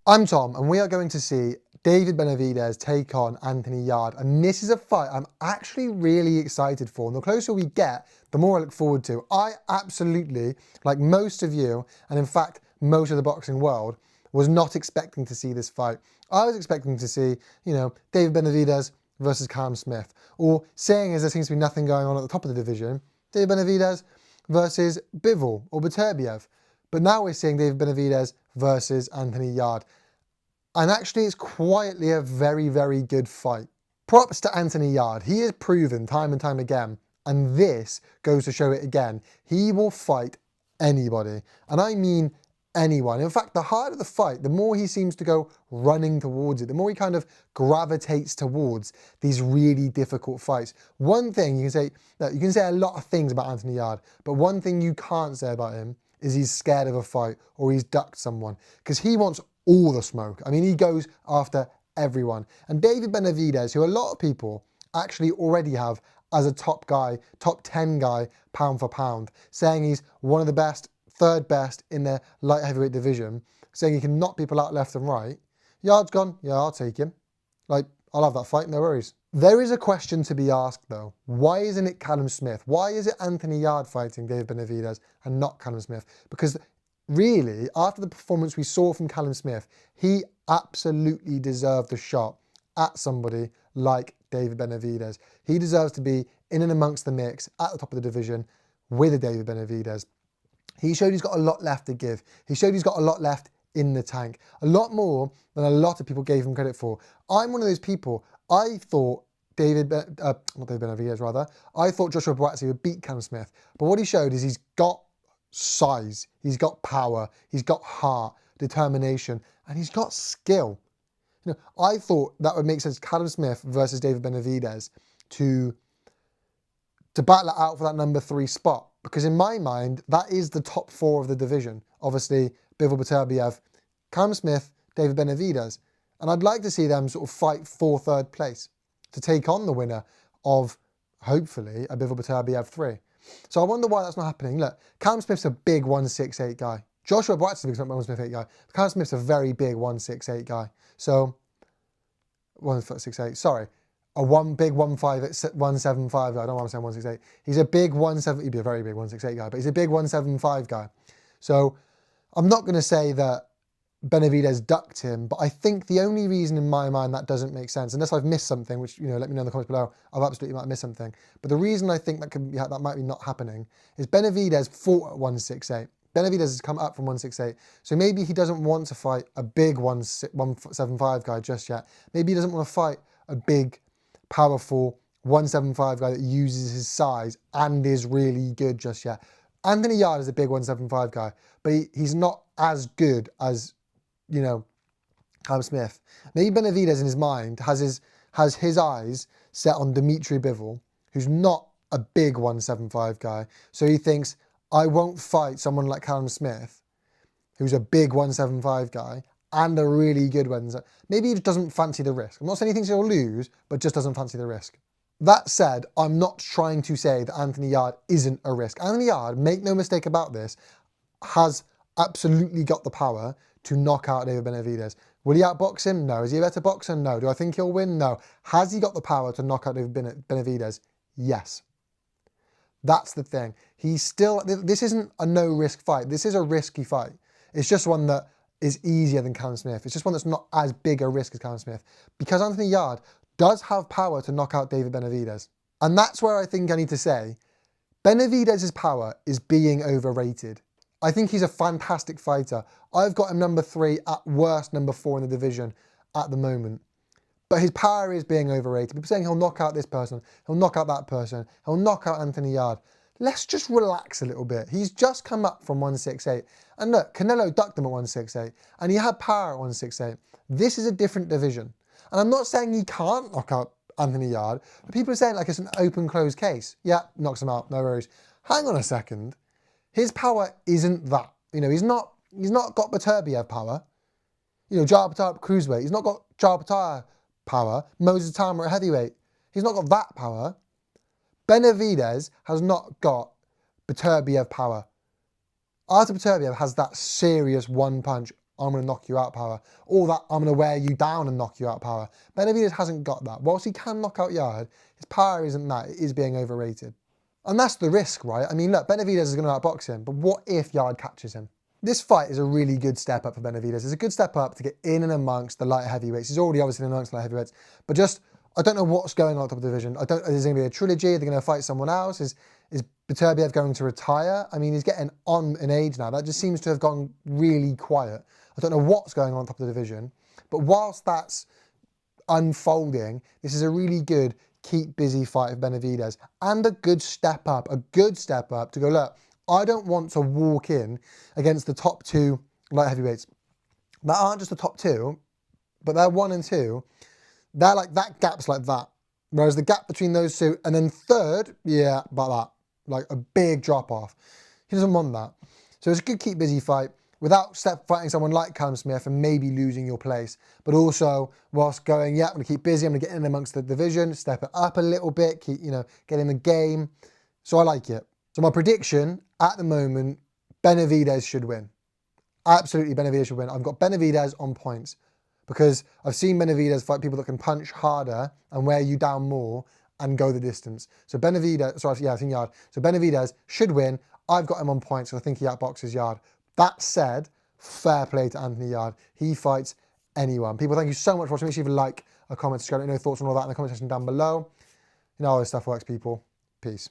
I'm Tom, and we are going to see David Benavidez take on Anthony Yarde. And this is a fight I'm actually really excited for. And the closer we get, the more I look forward to. I absolutely, like most of you, and in fact, most of the boxing world, was not expecting to see this fight. I was expecting to see, David Benavidez versus Callum Smith. Or saying as there seems to be nothing going on at the top of the division, David Benavidez versus Bivol or Beterbiev. But now we're seeing David Benavidez versus Anthony Yarde. And actually, it's quietly a very, very good fight. Props to Anthony Yarde. He has proven time and time again, and this goes to show it again, he will fight anybody. And I mean anyone. In fact, the harder the fight, the more he seems to go running towards it, the more he kind of gravitates towards these really difficult fights. One thing you can say a lot of things about Anthony Yarde, but one thing you can't say about him is he's scared of a fight or he's ducked someone, because he wants all the smoke. I mean, he goes after everyone. And David Benavidez, who a lot of people actually already have as a top guy, top 10 guy, pound for pound, saying he's one of the best, third best in the light heavyweight division, saying he can knock people out left and right. Yarde's gone, yeah, I'll take him. I'll have that fight, no worries. There is a question to be asked though. Why isn't it Callum Smith? Why is it Anthony Yarde fighting David Benavidez and not Callum Smith? Because really, after the performance we saw from Callum Smith, he absolutely deserved a shot at somebody like David Benavidez. He deserves to be in and amongst the mix at the top of the division with a David Benavidez. He showed he's got a lot left to give. He showed he's got a lot left in the tank. A lot more than a lot of people gave him credit for. I'm one of those people, I thought not David Benavidez rather, I thought Joshua Buatsi would beat Callum Smith. But what he showed is he's got size, he's got power, he's got heart, determination, and he's got skill. I thought that would make sense, Callum Smith versus David Benavidez, to battle it out for that number 3 spot. Because in my mind, that is the top 4 of the division. Obviously, Bivol Beterbiev, Callum Smith, David Benavidez. And I'd like to see them sort of fight for 3rd place to take on the winner of, hopefully, a Bivol Beterbiev 3. So I wonder why that's not happening. Look, Callum Smith's a big 168 guy. Joshua Buatsi is a big 168 guy. Callum Smith's a very big 168 guy. So, 168, sorry. A big 175 guy. I don't want to say 168. He's a big 170, he'd be a very big 168 guy, but he's a big 175 guy. So I'm not going to say that Benavidez ducked him, but I think the only reason in my mind that doesn't make sense, unless I've missed something, which, let me know in the comments below, I've absolutely might have missed something. But the reason I think that might be not happening is Benavidez fought at 168. Benavidez has come up from 168, so maybe he doesn't want to fight a big 175 guy just yet. Maybe he doesn't want to fight a big, powerful 175 guy that uses his size and is really good just yet. Anthony Yarde is a big 175 guy, but he's not as good as, Callum Smith. Maybe Benavidez in his mind has his eyes set on Dimitri Bivol, who's not a big 175 guy. So he thinks, I won't fight someone like Callum Smith, who's a big 175 guy, and a really good one. Maybe he just doesn't fancy the risk. I'm not saying he thinks he'll lose, but just doesn't fancy the risk. That said, I'm not trying to say that Anthony Yarde isn't a risk. Anthony Yarde, make no mistake about this, has absolutely got the power to knock out David Benavidez. Will he outbox him? No. Is he a better boxer? No. Do I think he'll win? No. Has he got the power to knock out David Benavidez? Yes. That's the thing. This isn't a no-risk fight. This is a risky fight. It's just one that is easier than Callum Smith. It's just one that's not as big a risk as Callum Smith. Because Anthony Yarde does have power to knock out David Benavidez. And that's where I think I need to say, Benavidez's power is being overrated. I think he's a fantastic fighter. I've got him number 3, at worst number 4 in the division at the moment. But his power is being overrated. People saying he'll knock out this person, he'll knock out that person, he'll knock out Anthony Yarde. Let's just relax a little bit. He's just come up from 168. And look, Canelo ducked him at 168, and he had power at 168. This is a different division. And I'm not saying he can't knock out Anthony Yarde, but people are saying like it's an open, closed case. Yeah, knocks him out, no worries. Hang on a second. His power isn't that. He's not got Beterbiev power. Jar Patar cruiserweight. He's not got Jar Patar power. Moses Tama at heavyweight. He's not got that power. Benavidez has not got Beterbiev power. Artur Beterbiev has that serious one punch I'm going to knock you out power, or that I'm going to wear you down and knock you out power. Benavidez hasn't got that. Whilst he can knock out Yarde, his power isn't that. It is being overrated. And that's the risk, right? I mean, look, Benavidez is going to outbox him, but what if Yarde catches him? This fight is a really good step up for Benavidez. It's a good step up to get in and amongst the light heavyweights. He's already obviously in amongst the light heavyweights, but just, I don't know what's going on at the top of the division. Is there going to be a trilogy? Are they going to fight someone else? Is Beterbiev going to retire? I mean, he's getting on in age now. That just seems to have gone really quiet. I don't know what's going on top of the division, but whilst that's unfolding, this is a really good keep busy fight of Benavidez and a good step up to go, look, I don't want to walk in against the top 2 light heavyweights that aren't just the top 2, but they're 1 and 2. They're like, that gap's like that. Whereas the gap between those 2 and then third, yeah, about that. Like a big drop off. He doesn't want that. So it's a good keep busy fight without fighting someone like Callum Smith and maybe losing your place. But also whilst going, yeah, I'm going to keep busy. I'm going to get in amongst the division, step it up a little bit, keep, get in the game. So I like it. So my prediction at the moment, Benavidez should win. Absolutely, Benavidez should win. I've got Benavidez on points because I've seen Benavidez fight people that can punch harder and wear you down more and go the distance. So Benavidez, I've seen Yarde. So Benavidez should win. I've got him on points, so I think he outboxes Yarde. That said, fair play to Anthony Yarde. He fights anyone. People, thank you so much for watching. Make sure you leave a like, a comment, subscribe, let me know your thoughts on all that in the comment section down below. You know how this stuff works, people. Peace.